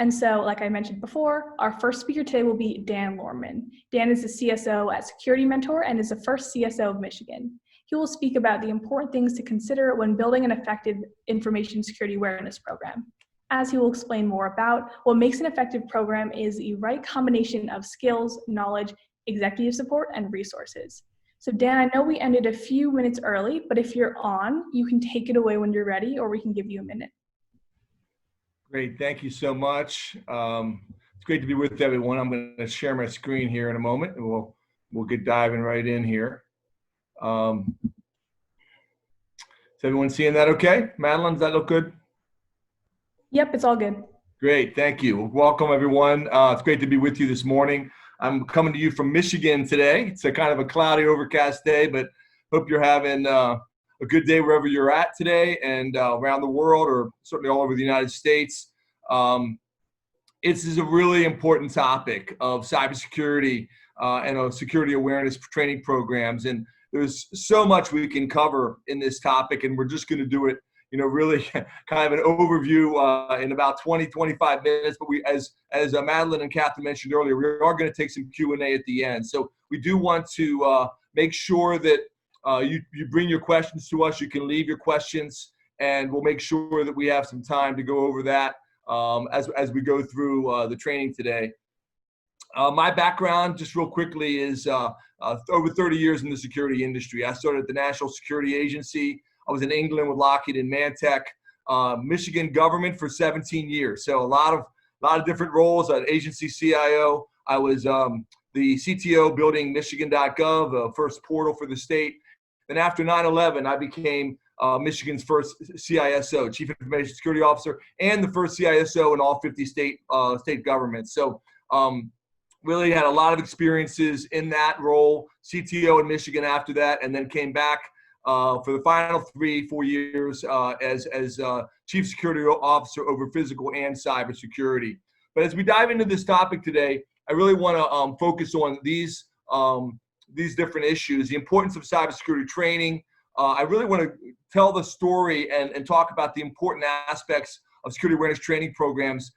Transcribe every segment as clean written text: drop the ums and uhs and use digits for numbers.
And so, like I mentioned before, our first speaker today will be Dan Lohrmann. Dan is the CSO at Security Mentor and is the first CSO of Michigan. He will speak about the important things to consider when building an effective information security awareness program. As he will explain more about, what makes an effective program is the right combination of skills, knowledge, executive support, and resources. So Dan, I know we ended a few minutes early, but if you're on, you can take it away when you're ready, or we can give you a minute. Great, thank you so much. It's great to be with everyone. I'm going to share my screen here in a moment, and we'll get diving right in here. Is everyone seeing that okay? Madeline, does that look good? Yep, it's all good. Great, thank you. Welcome, everyone. It's great to be with you this morning. I'm coming to you from Michigan today. It's a kind of a cloudy, overcast day, but hope you're having a good day wherever you're at today and around the world, or certainly all over the United States. This is a really important topic of cybersecurity and security awareness training programs. And there's so much we can cover in this topic, and we're just going to do it, really kind of an overview in about 20-25 minutes. But as Madeline and Catherine mentioned earlier, we are going to take some Q&A at the end. So we do want to make sure that you bring your questions to us. You can leave your questions, and we'll make sure that we have some time to go over that as we go through the training today. My background, just real quickly, is over 30 years in the security industry. I started at the National Security Agency. I was in England with Lockheed and Mantech, Michigan government for 17 years. So a lot of different roles. An agency CIO. I was the CTO building Michigan.gov, the first portal for the state. Then after 9/11, I became Michigan's first CISO, Chief Information Security Officer, and the first CISO in all 50 state governments. So really had a lot of experiences in that role, CTO in Michigan after that, and then came back for the final 3-4 years as Chief Security Officer over physical and cybersecurity. But as we dive into this topic today, I really want to focus on these different issues, the importance of cybersecurity training. I really want to tell the story and talk about the important aspects of security awareness training programs,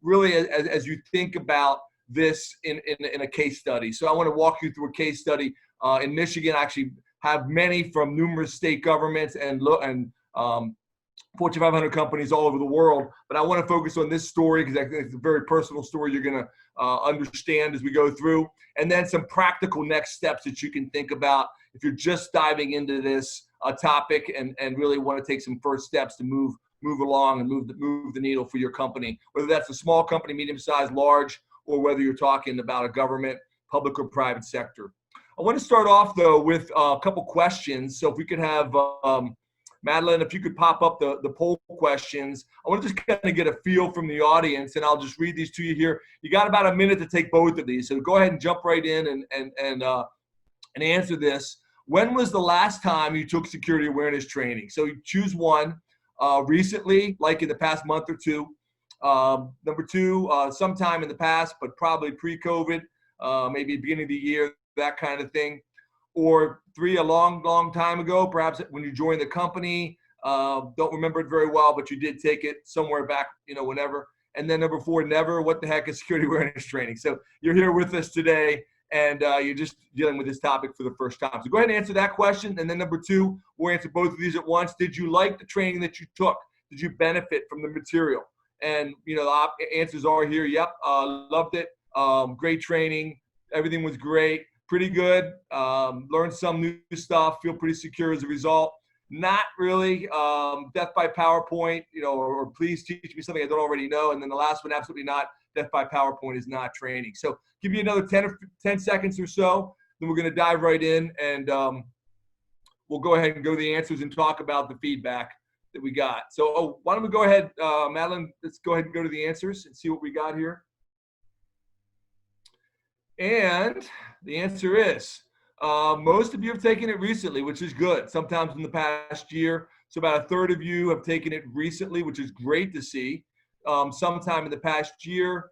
really as you think about this in a case study. So I want to walk you through a case study in Michigan. I actually have many from numerous state governments and Fortune 500 companies all over the world, but I want to focus on this story because I think it's a very personal story you're going to understand as we go through, and then some practical next steps that you can think about if you're just diving into this topic and really want to take some first steps to move along and move the needle for your company, whether that's a small company, medium-sized, large, or whether you're talking about a government, public or private sector. I want to start off though with a couple questions. So if we could have Madeline, if you could pop up the poll questions. I want to just kind of get a feel from the audience, and I'll just read these to you here. You got about a minute to take both of these, so go ahead and jump right in and answer this. When was the last time you took security awareness training? So you choose one. Recently, like in the past month or two. Number two, sometime in the past, but probably pre-COVID, maybe beginning of the year, that kind of thing. Or three, a long time ago, perhaps when you joined the company, don't remember it very well, but you did take it somewhere back, whenever. And then number four, never. What the heck is security awareness training? So you're here with us today, and you're just dealing with this topic for the first time. So go ahead and answer that question. And then number two, we'll answer both of these at once. Did you like the training that you took? Did you benefit from the material? And, the answers are here. Yep, loved it. Great training. Everything was great. Pretty good. Learned some new stuff. Feel pretty secure as a result. Not really. Death by PowerPoint, or please teach me something I don't already know. And then the last one, absolutely not. Death by PowerPoint is not training. So give you another 10 seconds or so. Then we're going to dive right in, and we'll go ahead and go to the answers and talk about the feedback that we got. So why don't we go ahead, Madeline, let's go ahead and go to the answers and see what we got here. And the answer is, most of you have taken it recently, which is good. Sometimes in the past year. So about a third of you have taken it recently, which is great to see. Sometime in the past year,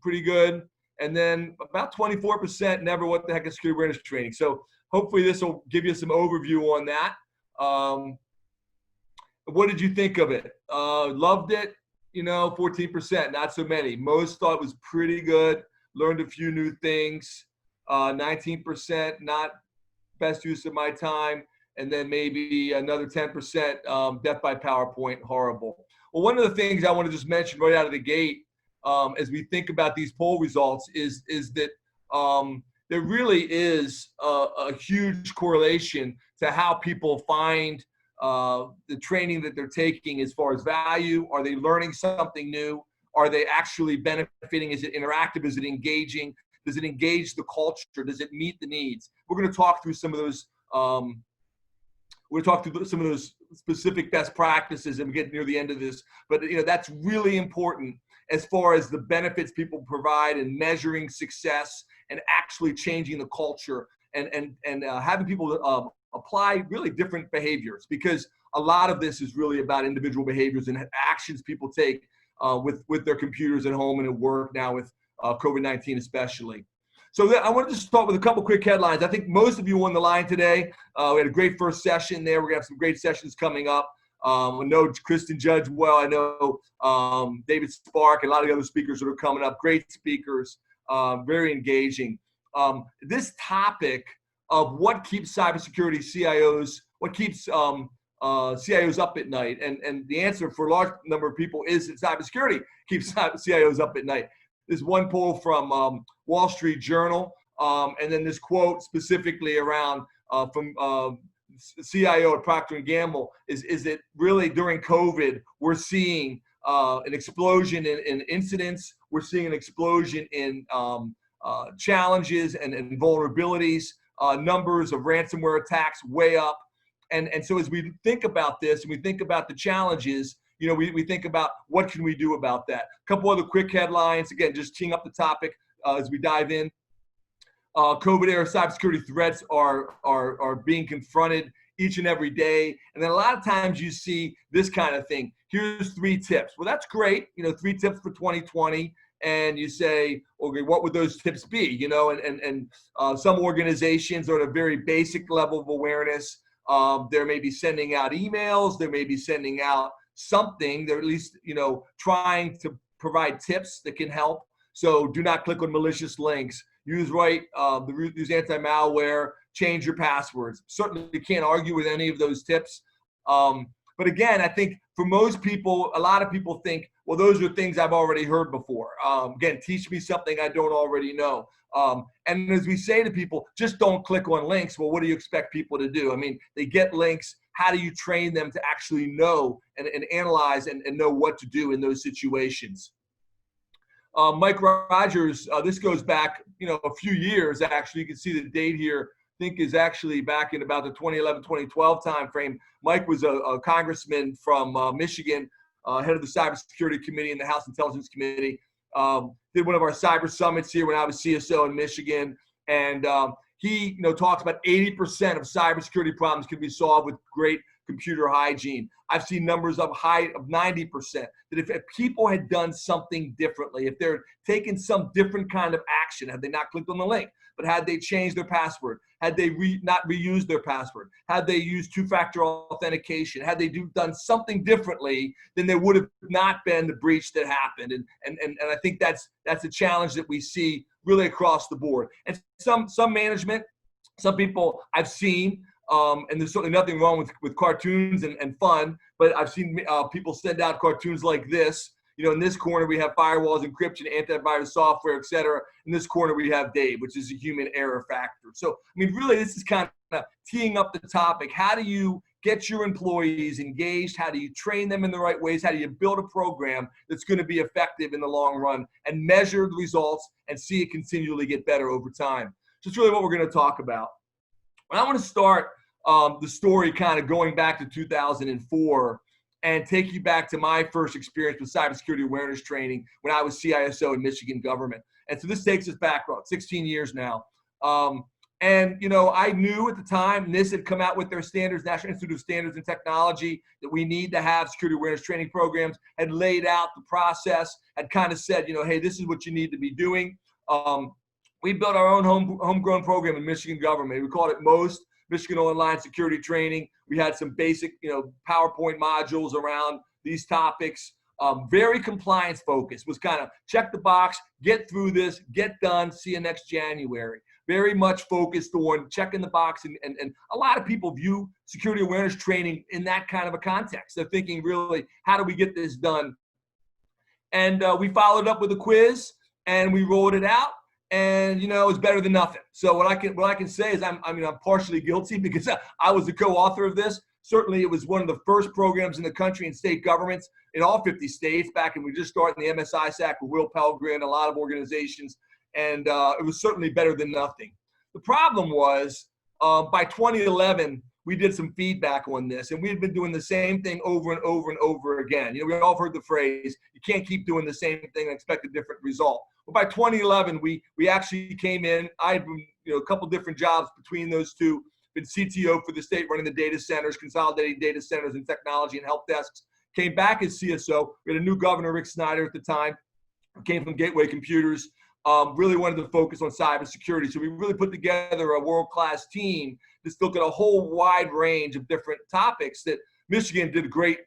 pretty good. And then about 24% never. What the heck is security awareness training? So hopefully this will give you some overview on that. What did you think of it? Loved it? 14%, not so many. Most thought it was pretty good, learned a few new things. 19%, not best use of my time. And then maybe another 10%, death by PowerPoint, horrible. Well, one of the things I want to just mention right out of the gate, as we think about these poll results, is that there really is a huge correlation to how people find the training that they're taking as far as value. Are they learning something new? Are they actually benefiting? Is it interactive? Is it engaging? Does it engage the culture? Does it meet the needs? We're going to talk through some of those. We'll talk through some of those specific best practices and we get near the end of this. But that's really important as far as the benefits people provide and measuring success and actually changing the culture and having people apply really different behaviors, because a lot of this is really about individual behaviors and actions people take with their computers at home and at work now with COVID-19 especially. So I wanted to start with a couple quick headlines. I think most of you on the line today. We had a great first session there. We're going to have some great sessions coming up. I know Kristen Judge well. I know David Spark and a lot of the other speakers that are coming up. Great speakers, very engaging. This topic of what keeps cybersecurity CIOs, what keeps CIOs up at night, and the answer for a large number of people is that cybersecurity keeps CIOs up at night. There's one poll from Wall Street Journal, and then this quote specifically around from CIO at Procter & Gamble is that really during COVID, we're seeing an explosion in incidents. We're seeing an explosion in challenges and vulnerabilities, numbers of ransomware attacks way up. And so as we think about this and we think about the challenges, we think about what can we do about that. A couple other quick headlines, again, just teeing up the topic as we dive in. COVID-era cybersecurity threats are being confronted each and every day. And then a lot of times you see this kind of thing. Here's 3 tips. Well, that's great. 3 tips for 2020. And you say, okay, what would those tips be? Some organizations are at a very basic level of awareness. They may be sending out emails. They may be sending out something. They're at least, trying to provide tips that can help. So do not click on malicious links. Use use anti-malware, change your passwords. Certainly you can't argue with any of those tips. But again, I think for most people, a lot of people think, well, those are things I've already heard before. Again, teach me something I don't already know. And as we say to people, just don't click on links. Well, what do you expect people to do? I mean, they get links. How do you train them to actually know and analyze and know what to do in those situations? Mike Rogers, this goes back, a few years, actually. You can see the date here, I think is actually back in about the 2011, 2012 timeframe. Mike was a congressman from Michigan, head of the Cybersecurity Committee in the House Intelligence Committee. Did one of our cyber summits here when I was CSO in Michigan. And he talks about 80% of cybersecurity problems can be solved with great computer hygiene. I've seen numbers of 90%. That if people had done something differently, if they're taken some different kind of action, had they not clicked on the link, but had they changed their password, had they not reused their password, had they used 2-factor authentication, had they done something differently, then there would have not been the breach that happened. And I think that's a challenge that we see really across the board. And some management, some people I've seen, and there's certainly nothing wrong with cartoons and fun, but I've seen people send out cartoons like this. In this corner we have firewalls, encryption, antivirus software, et cetera. In this corner we have Dave, which is a human error factor. So, really, this is kind of teeing up the topic. How do you get your employees engaged? How do you train them in the right ways? How do you build a program that's going to be effective in the long run and measure the results and see it continually get better over time? So it's really what we're going to talk about. And I want to start the story kind of going back to 2004 and take you back to my first experience with cybersecurity awareness training when I was CISO in Michigan government. And so this takes us back about 16 years now. And I knew at the time NIST had come out with their standards, National Institute of Standards and Technology, that we need to have security awareness training programs, had laid out the process, had kind of said, hey, this is what you need to be doing. We built our own homegrown program in Michigan government. We called it MOST, Michigan Online Security Training. We had some basic, PowerPoint modules around these topics. very compliance focused, was kind of check the box, get through this, get done, see you next January. Very much focused on checking the box. And a lot of people view security awareness training in that kind of a context. They're thinking really, how do we get this done? And we followed up with a quiz and we rolled it out. And it's better than nothing. So what I can say is I'm partially guilty because I was the co-author of this. Certainly, it was one of the first programs in the country and state governments in all 50 states back when we just started in the MSISAC with Will Pelgrin, a lot of organizations, and it was certainly better than nothing. The problem was by 2011, we did some feedback on this, and we had been doing the same thing over and over and over again. We all heard the phrase, you can't keep doing the same thing and expect a different result. But by 2011, we actually came in. I had been, a couple different jobs between those two. Been CTO for the state, running the data centers, consolidating data centers and technology and help desks. Came back as CSO. We had a new governor, Rick Snyder, at the time. Came from Gateway Computers. Really wanted to focus on cybersecurity. So we really put together a world-class team to look at a whole wide range of different topics that Michigan did great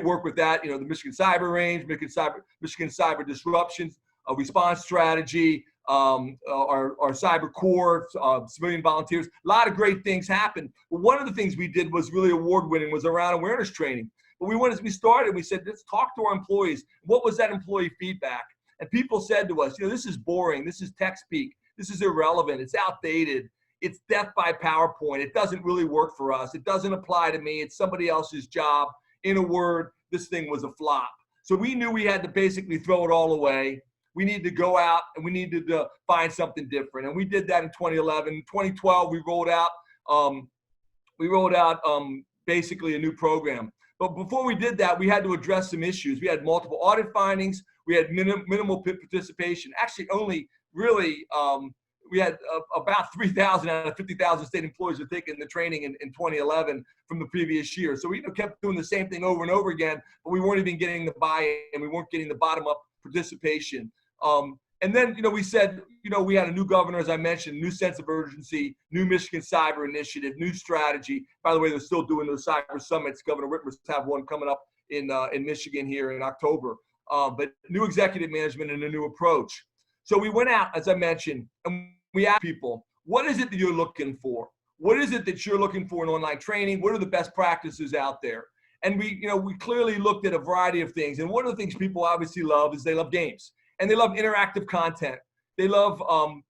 work with that. The Michigan Cyber Range, Michigan Cyber Disruptions, response strategy, our cyber corps, civilian volunteers. A lot of great things happened. But one of the things we did was really award-winning, was around awareness training. But we started, we said, let's talk to our employees. What was that employee feedback? And people said to us, this is boring. This is tech speak. This is irrelevant. It's outdated. It's death by PowerPoint. It doesn't really work for us. It doesn't apply to me. It's somebody else's job. In a word, this thing was a flop. So we knew we had to basically throw it all away. We needed to go out and we needed to find something different. And we did that in 2011. 2012, we rolled out basically a new program. But before we did that, we had to address some issues. We had multiple audit findings. We had minimal participation. Actually, only really, we had about 3,000 out of 50,000 state employees were taking the training in 2011 from the previous year. So we kept doing the same thing over and over again, but we weren't even getting the buy-in. We weren't getting the bottom-up participation. And then, we said, we had a new governor, as I mentioned, new sense of urgency, new Michigan Cyber Initiative, new strategy. By the way, they're still doing those cyber summits. Governor Whitmer's have one coming up in Michigan here in October. But new executive management and a new approach. So we went out, as I mentioned, and we asked people, what is it that you're looking for? What is it that you're looking for in online training? What are the best practices out there? And we clearly looked at a variety of things. And one of the things people obviously love is they love games. And they love interactive content. They love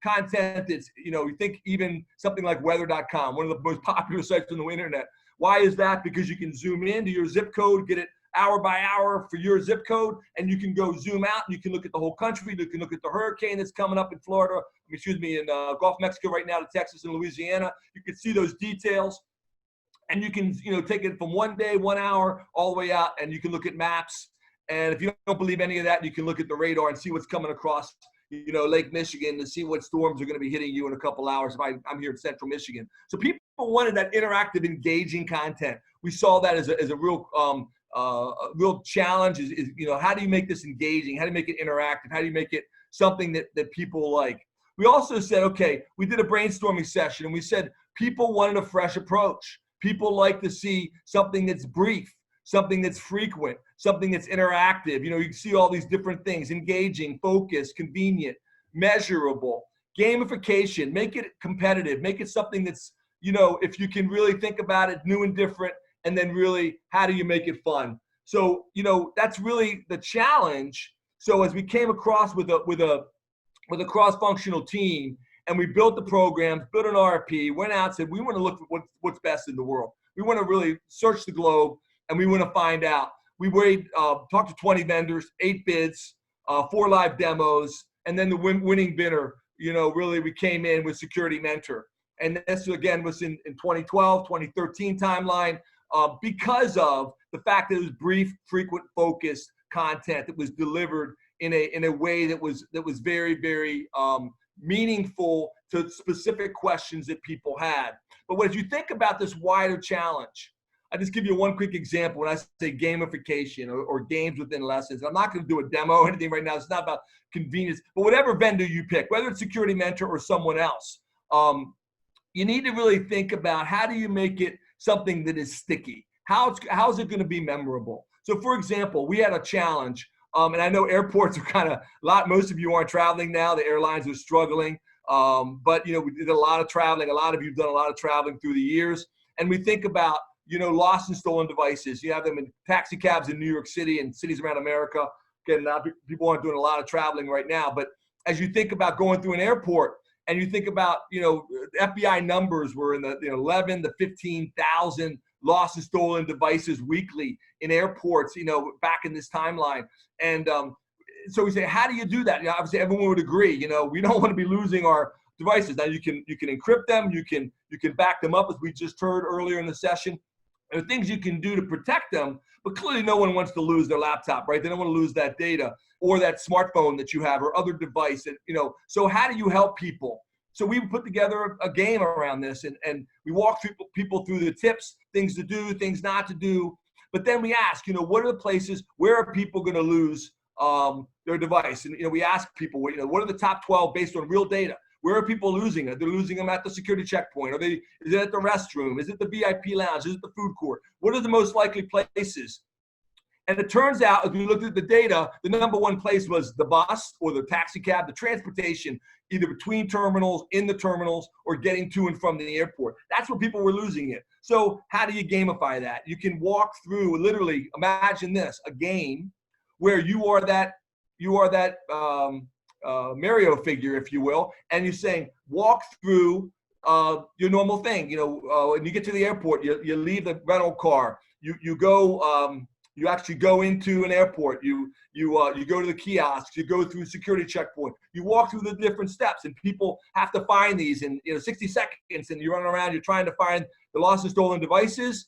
content that's, you think even something like weather.com, one of the most popular sites on the internet. Why is that? Because you can zoom into your zip code, get it hour by hour for your zip code, and you can go zoom out and you can look at the whole country. You can look at the hurricane that's coming up in Florida, in Gulf of Mexico right now to Texas and Louisiana. You can see those details. And you can, take it from 1 day, 1 hour, all the way out, and you can look at maps. And if you don't believe any of that, you can look at the radar and see what's coming across, Lake Michigan to see what storms are going to be hitting you in a couple hours. I'm here in Central Michigan. So people wanted that interactive, engaging content. We saw that as a real challenge is how do you make this engaging? How do you make it interactive? How do you make it something that people like? We also said, okay, we did a brainstorming session and we said people wanted a fresh approach. People like to see something that's brief, something that's frequent, something that's interactive. You can see all these different things: engaging, focused, convenient, measurable, gamification, make it competitive, make it something that's, if you can really think about it, new and different, and then really, how do you make it fun? So, that's really the challenge. So as we came across with a cross-functional team, and we built the programs, built an RFP, went out, said, we want to look at what's best in the world. We want to really search the globe, and we want to find out. We talked to 20 vendors, 8 bids, 4 live demos, and then the winning bidder, really we came in with Security Mentor. And this, again, was in 2012, 2013 timeline, because of the fact that it was brief, frequent, focused content that was delivered in a way that was very, very meaningful to specific questions that people had. But as you think about this wider challenge, I'll just give you one quick example when I say gamification or games within lessons. I'm not going to do a demo or anything right now. It's not about convenience, but whatever vendor you pick, whether it's Security Mentor or someone else, you need to really think about how do you make it something that is sticky? How's it going to be memorable? So for example, we had a challenge, and I know airports are kind of most of you aren't traveling now. The airlines are struggling, but we did a lot of traveling. A lot of you have done a lot of traveling through the years, and we think about lost and stolen devices. You have them in taxi cabs in New York City and cities around America. Again, people aren't doing a lot of traveling right now, but as you think about going through an airport and you think about, FBI numbers were in the 11 to 15,000 lost and stolen devices weekly in airports, back in this timeline. And so we say, how do you do that? Obviously everyone would agree, we don't want to be losing our devices. Now you can encrypt them, you can back them up, as we just heard earlier in the session. There are things you can do to protect them, but clearly no one wants to lose their laptop, right? They don't want to lose that data or that smartphone that you have or other device that, so how do you help people? So we put together a game around this, and we walk people through the tips, things to do, things not to do. But then we ask, what are the places, where are people going to lose their device? And, we ask people, what are the top 12 based on real data? Where are people losing it? They're losing them at the security checkpoint. Is it at the restroom? Is it the VIP lounge? Is it the food court? What are the most likely places? And it turns out, as we looked at the data, the number one place was the bus or the taxi cab, the transportation, either between terminals, in the terminals, or getting to and from the airport. That's where people were losing it. So how do you gamify that? You can walk through, literally, imagine this, a game where you are that Mario figure, if you will, and you're saying, walk through your normal thing. When you get to the airport, you leave the rental car, you go, you actually go into an airport, you go to the kiosks, you go through security checkpoint, you walk through the different steps, and people have to find these in 60 seconds, and you're running around, you're trying to find the lost and stolen devices.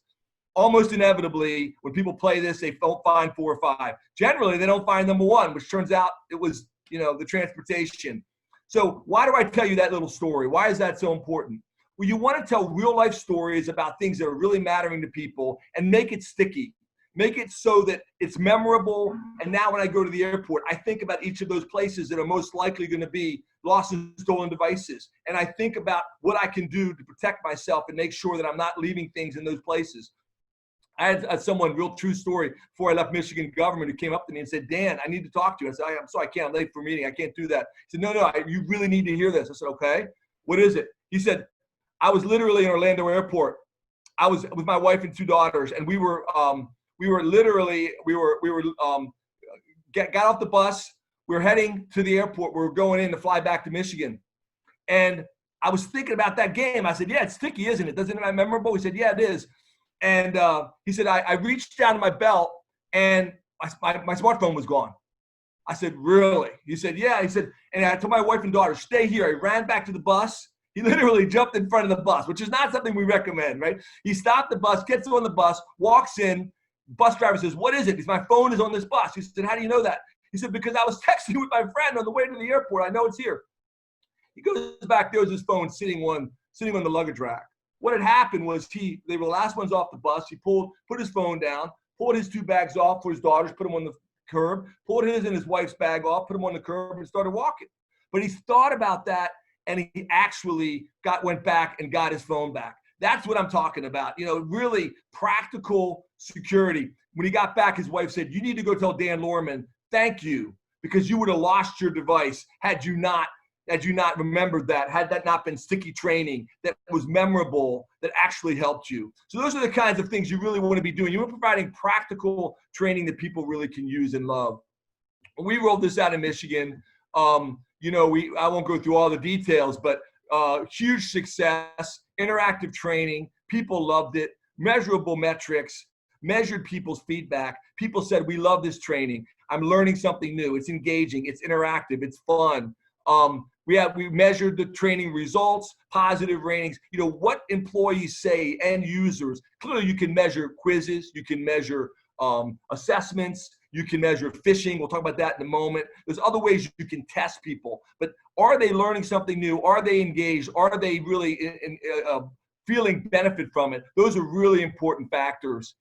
Almost inevitably, when people play this, they don't find 4 or 5. Generally, they don't find number 1, which turns out it was the transportation. So why do I tell you that little story? Why is that so important? Well, you want to tell real life stories about things that are really mattering to people and make it sticky. Make it so that it's memorable. And now when I go to the airport, I think about each of those places that are most likely going to be lost and stolen devices. And I think about what I can do to protect myself and make sure that I'm not leaving things in those places. I had someone, real true story, before I left Michigan government, who came up to me and said, Dan, I need to talk to you. I said, I'm sorry, I can't. I'm late for a meeting. I can't do that. He said, no, you really need to hear this. I said, okay, what is it? He said, I was literally in Orlando airport. I was with my wife and 2 daughters, and we got off the bus. We were heading to the airport. We were going in to fly back to Michigan. And I was thinking about that game. I said, yeah, it's sticky, isn't it? Doesn't it memorable? He said, yeah, it is. And he said, I reached down to my belt and my smartphone was gone. I said, really? He said, yeah. He said, and I told my wife and daughter, stay here. He ran back to the bus. He literally jumped in front of the bus, which is not something we recommend, right? He stopped the bus, gets on the bus, walks in. Bus driver says, what is it? Because my phone is on this bus. He said, how do you know that? He said, because I was texting with my friend on the way to the airport. I know it's here. He goes back, there's his phone sitting on the luggage rack. What had happened was they were the last ones off the bus. He put his phone down, pulled his 2 bags off for his daughters, put them on the curb, pulled his and his wife's bag off, put them on the curb, and started walking. But he thought about that, and he actually went back and got his phone back. That's what I'm talking about. Really practical security. When he got back, his wife said, you need to go tell Dan Lohrmann, thank you, because you would have lost your device had you not remembered that, had that not been sticky training that was memorable, that actually helped you. So those are the kinds of things you really want to be doing. You're providing practical training that people really can use and love. When we rolled this out in Michigan, I won't go through all the details, but huge success, interactive training, people loved it, measurable metrics, measured people's feedback. People said, we love this training. I'm learning something new. It's engaging, it's interactive, it's fun. We measured the training results, positive ratings, what employees say, end users. Clearly you can measure quizzes, you can measure assessments, you can measure phishing. We'll talk about that in a moment. There's other ways you can test people, but are they learning something new? Are they engaged? Are they really feeling benefit from it? Those are really important factors.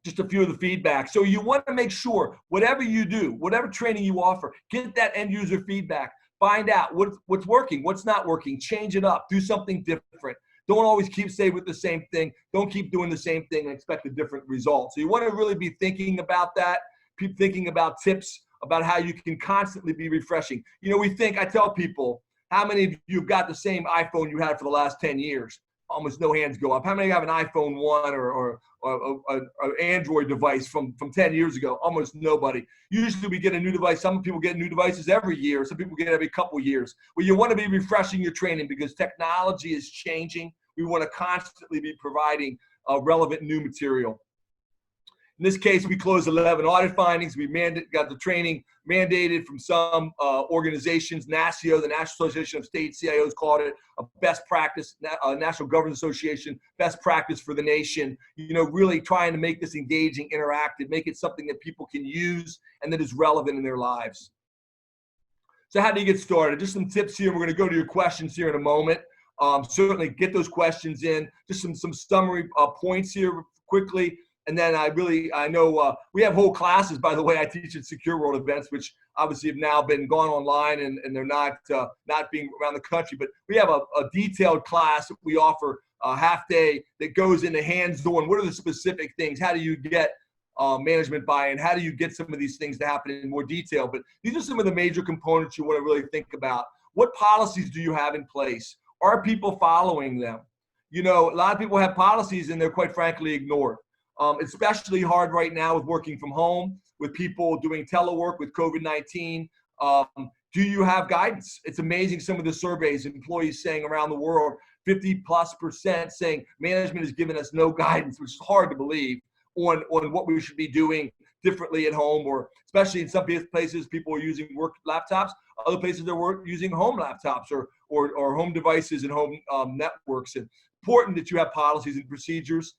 Just a few of the feedback. So you want to make sure whatever you do, whatever training you offer, get that end user feedback. Find out what's working, what's not working, change it up, do something different. Don't always keep stay with the same thing. Don't keep doing the same thing and expect a different result. So you want to really be thinking about that, keep thinking about tips about how you can constantly be refreshing. You know, I tell people, how many of you have got the same iPhone you had for the last 10 years? Almost no hands go up. How many have an iPhone 1 or an Android device from 10 years ago? Almost nobody. Usually we get a new device. Some people get new devices every year. Some people get every couple years. Well, you want to be refreshing your training because technology is changing. We want to constantly be providing relevant new material. In this case, we closed 11 audit findings. We got the training mandated from some organizations. NASCIO, the National Association of State CIOs, called it a best practice, National Governors Association, best practice for the nation. You know, really trying to make this engaging, interactive, make it something that people can use and that is relevant in their lives. So how do you get started? Just some tips here. We're going to go to your questions here in a moment. Certainly get those questions in. Just some summary points here quickly. And then I know we have whole classes, by the way, I teach at Secure World events, which obviously have now been gone online and they're not being around the country. But we have a detailed class that we offer a half day that goes into hands-on. What are the specific things? How do you get management buy-in? How do you get some of these things to happen in more detail? But these are some of the major components you want to really think about. What policies do you have in place? Are people following them? You know, a lot of people have policies and they're quite frankly ignored. Especially hard right now with working from home, with people doing telework with COVID-19. Do you have guidance? It's amazing some of the surveys, employees saying around the world, 50+% saying management has given us no guidance, which is hard to believe, on what we should be doing differently at home, or especially in some places, people are using work laptops. Other places they're using home laptops or home devices and home networks. And important that you have policies and procedures.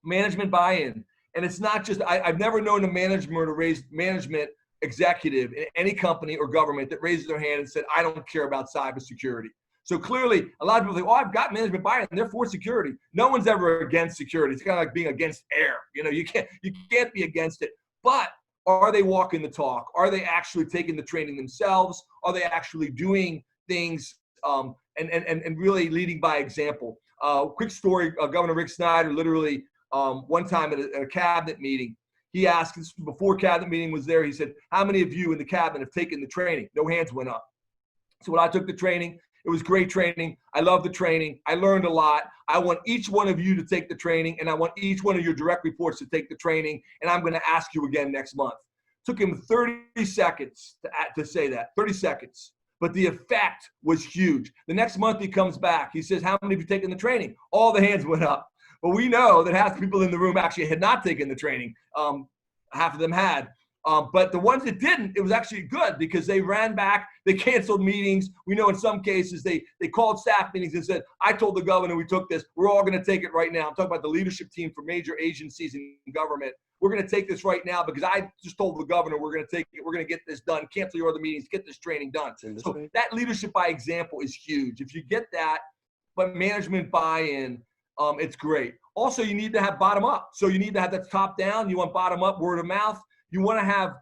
Management buy-in. And it's not just, I've never known a management executive in any company or government that raises their hand and said, I don't care about cybersecurity. So clearly, a lot of people think, oh, I've got management buy-in, and they're for security. No one's ever against security. It's kind of like being against air. You know, you can't be against it. But are they walking the talk? Are they actually taking the training themselves? Are they actually doing things and really leading by example? Quick story, Governor Rick Snyder literally, one time at a cabinet meeting, he asked, this was before cabinet meeting was there, he said, how many of you in the cabinet have taken the training? No hands went up. So when I took the training, it was great training. I love the training. I learned a lot. I want each one of you to take the training, and I want each one of your direct reports to take the training, and I'm going to ask you again next month. Took him 30 seconds to say that, 30 seconds. But the effect was huge. The next month he comes back. He says, how many of you taken the training? All the hands went up. But we know that half the people in the room actually had not taken the training. Half of them had. But the ones that didn't, it was actually good because they ran back, they canceled meetings. We know in some cases they called staff meetings and said, I told the governor we took this. We're all going to take it right now. I'm talking about the leadership team for major agencies in government. We're going to take this right now because I just told the governor we're going to take it. We're going to get this done. Cancel your other meetings. Get this training done. So that leadership by example is huge. If you get that, but management buy-in, it's great. Also, you need to have bottom up. So you need to have that top down. You want bottom up, word of mouth. You want to have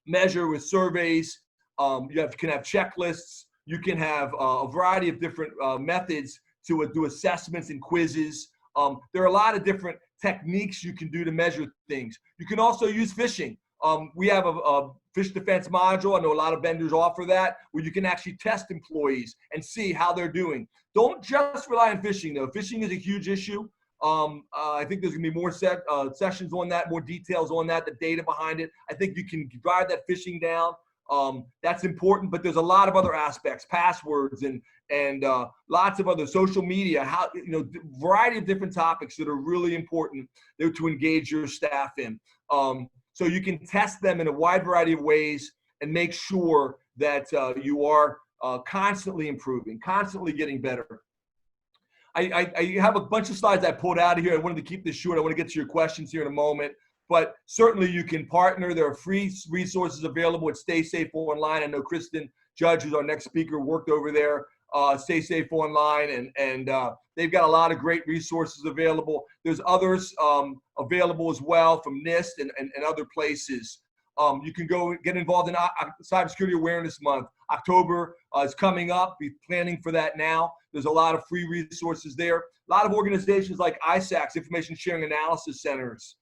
measure with surveys. You can have checklists. You can have a variety of different methods to do assessments and quizzes. There are a lot of different techniques you can do to measure things. You can also use phishing. We have a phish defense module. I know a lot of vendors offer that, where you can actually test employees and see how they're doing. Don't just rely on phishing, though. Phishing is a huge issue. I think there's going to be more sessions on that, more details on that, the data behind it. I think you can drive that phishing down. That's important, but there's a lot of other aspects, passwords and lots of other social media, variety of different topics that are really important to engage your staff in. So you can test them in a wide variety of ways and make sure that you are constantly improving, constantly getting better. I have a bunch of slides I pulled out of here. I wanted to keep this short. I want to get to your questions here in a moment. But certainly you can partner. There are free resources available at Stay Safe Online. I know Kristen Judge, who's our next speaker, worked over there, Stay Safe Online, and they've got a lot of great resources available. There's others available as well from NIST and other places. You can go get involved in Cybersecurity Awareness Month. October is coming up. Be planning for that now. There's a lot of free resources there. A lot of organizations like ISACs, Information Sharing Analysis Centers,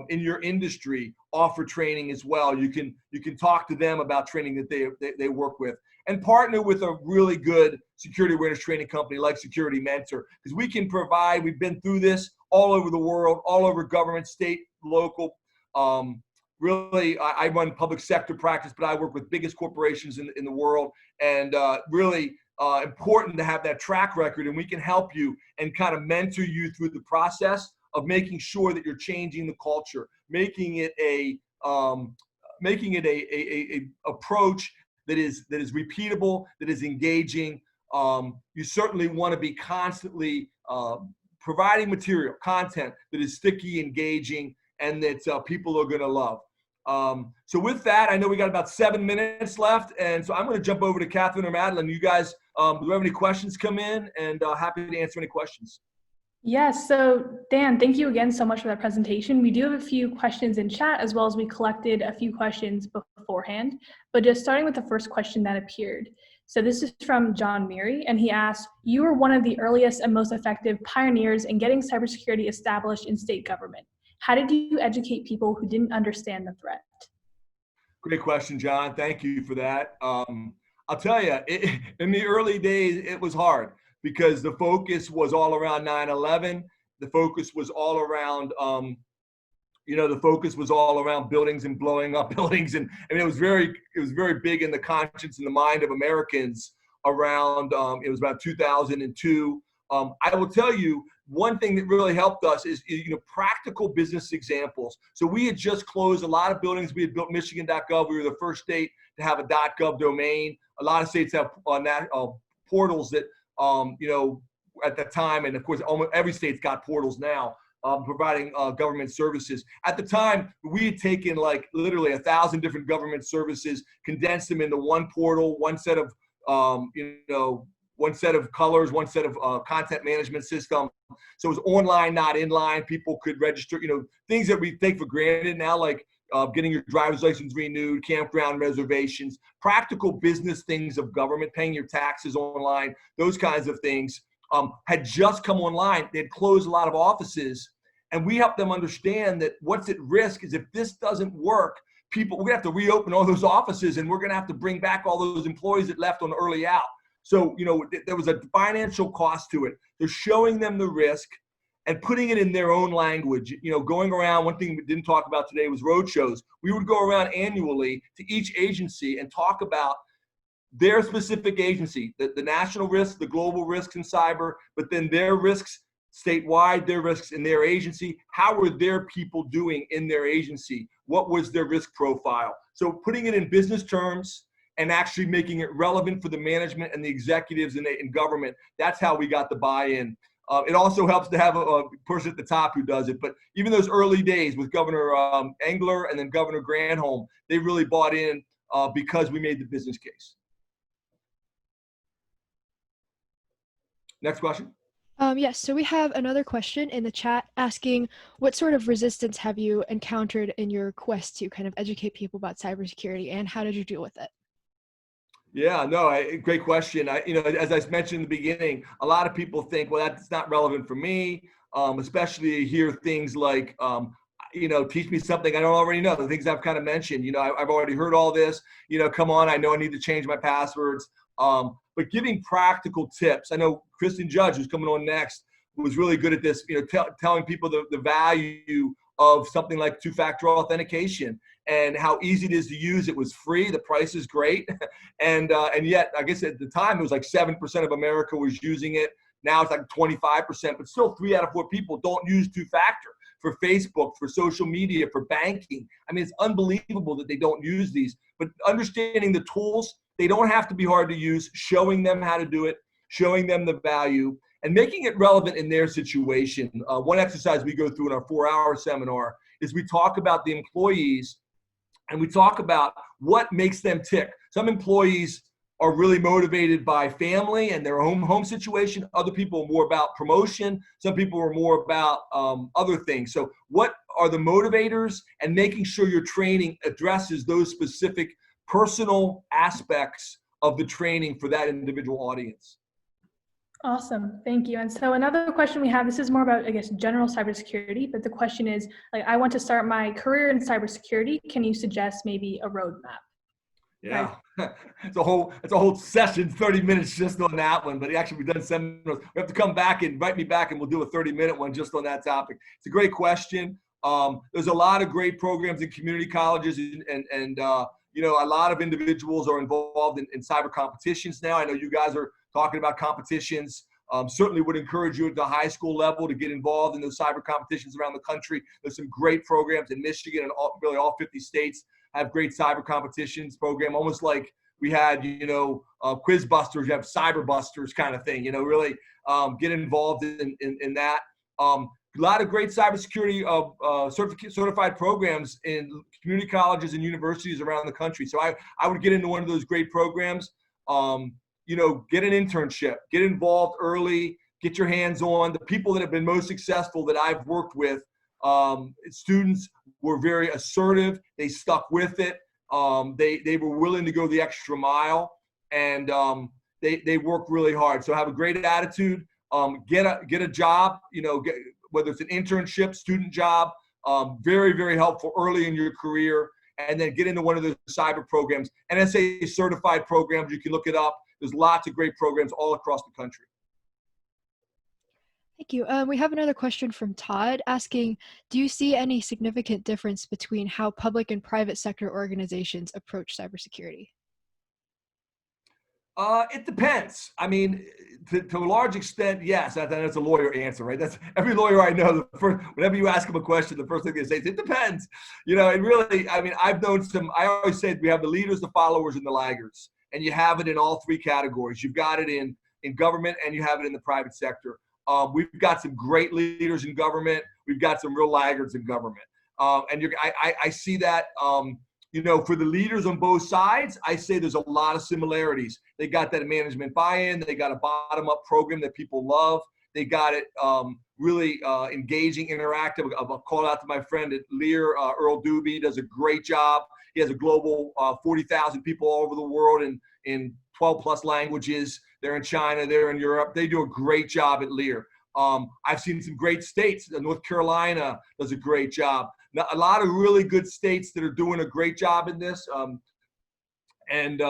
in your industry offer training as well. You can talk to them about training that they work with, and partner with a really good security awareness training company like Security Mentor, because we can provide. We've been through this all over the world, all over government, state, local. Really, I run public sector practice, but I work with biggest corporations in the world, and really important to have that track record, and we can help you and kind of mentor you through the process of making sure that you're changing the culture, making it a approach that is repeatable, that is engaging. You certainly want to be constantly providing material, content that is sticky, engaging, and that people are going to love. So with that, I know we got about 7 minutes left, and so I'm going to jump over to Catherine or Madeline. You guys, do you have any questions come in? And happy to answer any questions. Yes, so Dan, thank you again so much for that presentation. We do have a few questions in chat, as well as we collected a few questions beforehand, but just starting with the first question that appeared. So this is from John Meary, and he asked, you were one of the earliest and most effective pioneers in getting cybersecurity established in state government. How did you educate people who didn't understand the threat? Great question, John. Thank you for that. I'll tell you, in the early days, it was hard because the focus was all around 9/11. The focus was all around, the focus was all around buildings and blowing up buildings, and I mean, it was very big in the conscience and the mind of Americans around. It was about 2002. I will tell you, one thing that really helped us is practical business examples. So we had just closed a lot of buildings. We had built Michigan.gov. We were the first state to have a .gov domain. A lot of states have portals that at the time, and of course, almost every state's got portals now, providing government services. At the time, we had taken like literally 1,000 different government services, condensed them into one portal, one set of one set of colors, one set of content management system. So it was online, not inline. People could register, things that we take for granted now, like getting your driver's license renewed, campground reservations, practical business things of government, paying your taxes online, those kinds of things had just come online. They had closed a lot of offices, and we helped them understand that what's at risk is if this doesn't work, we're gonna have to reopen all those offices, and we're gonna have to bring back all those employees that left on early out. So, there was a financial cost to it. They're showing them the risk and putting it in their own language. Going around, one thing we didn't talk about today was roadshows. We would go around annually to each agency and talk about their specific agency, the national risks, the global risks in cyber, but then their risks statewide, their risks in their agency. How were their people doing in their agency? What was their risk profile? So putting it in business terms and actually making it relevant for the management and the executives in government. That's how we got the buy-in. It also helps to have a person at the top who does it. But even those early days with Governor Engler and then Governor Granholm, they really bought in because we made the business case. Next question. Yes, so we have another question in the chat asking, what sort of resistance have you encountered in your quest to kind of educate people about cybersecurity, and how did you deal with it? Yeah, no, great question. As I mentioned in the beginning, a lot of people think, well, that's not relevant for me, especially you hear things like, teach me something I don't already know, the things I've kind of mentioned. I've already heard all this, come on, I know I need to change my passwords. But giving practical tips. I know Kristen Judge, who's coming on next, was really good at this, telling people the value of something like two-factor authentication and how easy it is to use. It was free. The price is great. And yet, I guess at the time, it was like 7% of America was using it. Now it's like 25%, but still 3 out of 4 people don't use two-factor for Facebook, for social media, for banking. I mean, it's unbelievable that they don't use these. But understanding the tools, they don't have to be hard to use, showing them how to do it, showing them the value, and making it relevant in their situation. One exercise we go through in our 4-hour seminar is we talk about the employees and we talk about what makes them tick. Some employees are really motivated by family and their home situation. Other people are more about promotion. Some people are more about other things. So what are the motivators, and making sure your training addresses those specific personal aspects of the training for that individual audience. Awesome, thank you. And so another question we have, this is more about, I guess, general cybersecurity, but the question is, like, I want to start my career in cybersecurity. Can you suggest maybe a roadmap? Yeah, it's a whole session, 30 minutes just on that one. But actually, we've done seminars. We have to come back and invite me back, and we'll do a 30-minute one just on that topic. It's a great question. There's a lot of great programs in community colleges, and you know, a lot of individuals are involved in cyber competitions now. I know you guys are talking about competitions. Certainly would encourage you at the high school level to get involved in those cyber competitions around the country. There's some great programs in Michigan and really all 50 states have great cyber competitions program, almost like we had, you know, Quiz Busters, you have Cyber Busters kind of thing, you know, really get involved in that. A lot of great cybersecurity certified programs in community colleges and universities around the country. So I would get into one of those great programs. You know, get an internship, get involved early, get your hands on. The people that have been most successful that I've worked with, students were very assertive. They stuck with it. They were willing to go the extra mile, and they worked really hard. So have a great attitude. Get a job. You know, whether it's an internship, student job. Very, very helpful early in your career, and then get into one of those cyber programs. NSA certified programs. You can look it up. There's lots of great programs all across the country. Thank you. We have another question from Todd asking, do you see any significant difference between how public and private sector organizations approach cybersecurity? It depends. I mean, to a large extent, yes. That's a lawyer answer, right? That's every lawyer I know. Whenever you ask them a question, the first thing they say is, "It depends." You know, it really. I mean, I've known some. I always say we have the leaders, the followers, and the laggards, and you have it in all three categories. You've got it in government, and you have it in the private sector. We've got some great leaders in government. We've got some real laggards in government, and I see that. You know, for the leaders on both sides, I say there's a lot of similarities. They got that management buy-in. They got a bottom-up program that people love. They got it really engaging, interactive. I'll call out to my friend at Lear, Earl Doobie, does a great job. He has a global 40,000 people all over the world in 12 plus languages. They're in China, they're in Europe. They do a great job at Lear. I've seen some great states. North Carolina does a great job. Now, a lot of really good states that are doing a great job in this, and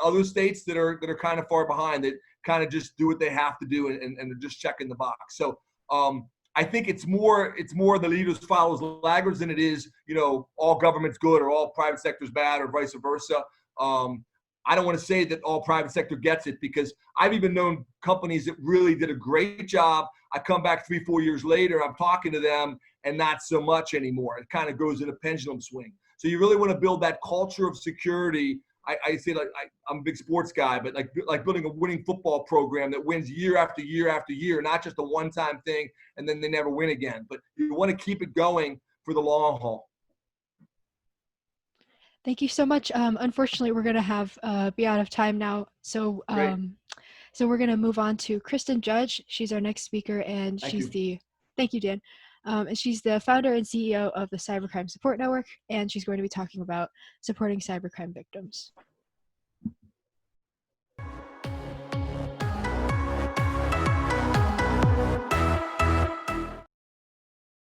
other states that are kind of far behind, that kind of just do what they have to do and they're just checking the box. So I think it's more the leaders follows laggards than it is, you know, all government's good or all private sector's bad or vice versa. I don't want to say that all private sector gets it, because I've even known companies that really did a great job. I come back 3-4 years later, I'm talking to them, and not so much anymore. It kind of goes in a pendulum swing. So you really want to build that culture of security. I say, like, I'm a big sports guy, but like building a winning football program that wins year after year after year, not just a one-time thing and then they never win again. But you want to keep it going for the long haul. Thank you so much. Unfortunately, we're going to be out of time now. So so we're going to move on to Kristen Judge. She's our next speaker, and thank you, Dan. And she's the founder and CEO of the Cybercrime Support Network, and she's going to be talking about supporting cybercrime victims.